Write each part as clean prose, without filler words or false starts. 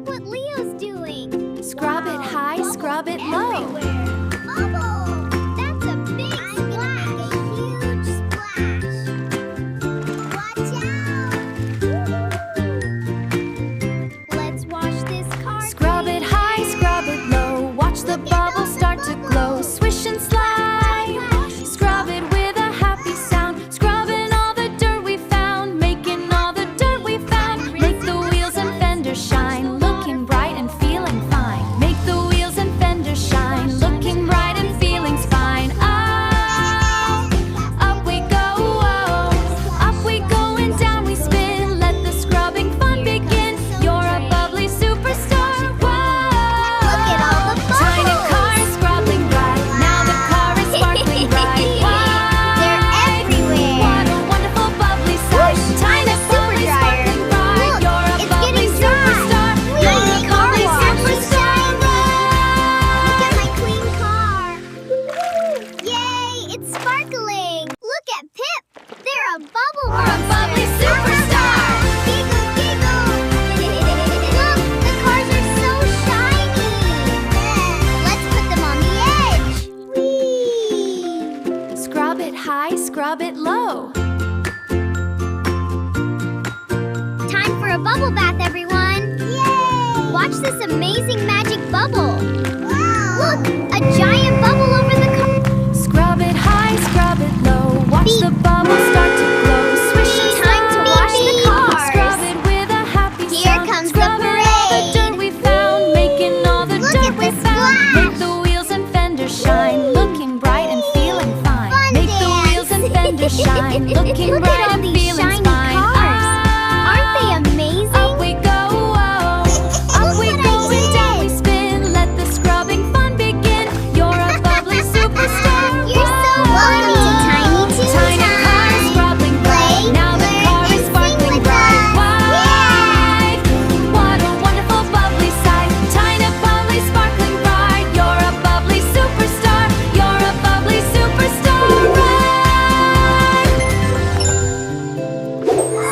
Look what Leo's doing. Scrub it high, scrub it low. Everywhere. Bubble! That's a big splash. A huge splash. Watch out! Let's wash this car. Scrub it high, scrub it low. Watch the bubbles start to glow. Swish and slide. Scrub it with a happy sound. Scrubbing all the dirt we found. Making all the dirt we found. Make the wheels and fenders shine. Looking bright and feeling fine. Make the wheels and fenders shine. Looking bright and feeling fine. Oh, up we go. Oh, up we go and down we spin. Let the scrubbing fun begin. You're a bubbly superstar. Whoa! Look at all the bubbles. Tiny car is scrubbing bright. Now the car is sparkling bright. They're everywhere. What a wonderful bubbly sight. Tiny super bubbly dryer. sparkling bright. Look, You're a it's bubbly getting dry. superstar. Whee! You're a Car bubbly wash. superstar. Look at my clean car. Yay, it's sparkling. Look at Pip. They're a bubble You're a monster. bubbly superstar. Giggle, giggle. Look, the cars are so shiny. Let's put them on the edge. Whee! Scrub it high, scrub it low. Time for a bubble bath, everyone. Yay! Watch this amazing magic bubble. Wow! Look, a giant bubble over the car. Scrub it high, scrub it low. Watch Beep. the bubbles start to glow. Swish and Time to slide. Wash the beep cars. cars. Scrub it with a happy Here sound. comes the Scrubbing all the parade. dirt we found. Making all the Look dirt at we the found. splash. Make the wheels and fenders shine. Looking bright and feeling fine. Fun Make the dance. wheels and fenders shine. Looking Look bright at all and these feeling shiny fine. cars. Aren't they amazing? Up we go. Oh. Up Look we what go I and down we did. spin. Let the scrubbing fun begin. You're a bubbly superstar. You're so welcome to Tiny Toon Tiny car is Time. scrubbing bright. Play, Now the learn, car and is sing sparkling with bright. us. Wide. What a wonderful bubbly sight. Tiny bubbly sparkling bright. You're a bubbly superstar. You're a bubbly superstar. Right.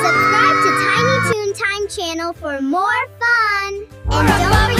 Subscribe to Tiny Toon Time channel for more fun. And You're a don't bubbly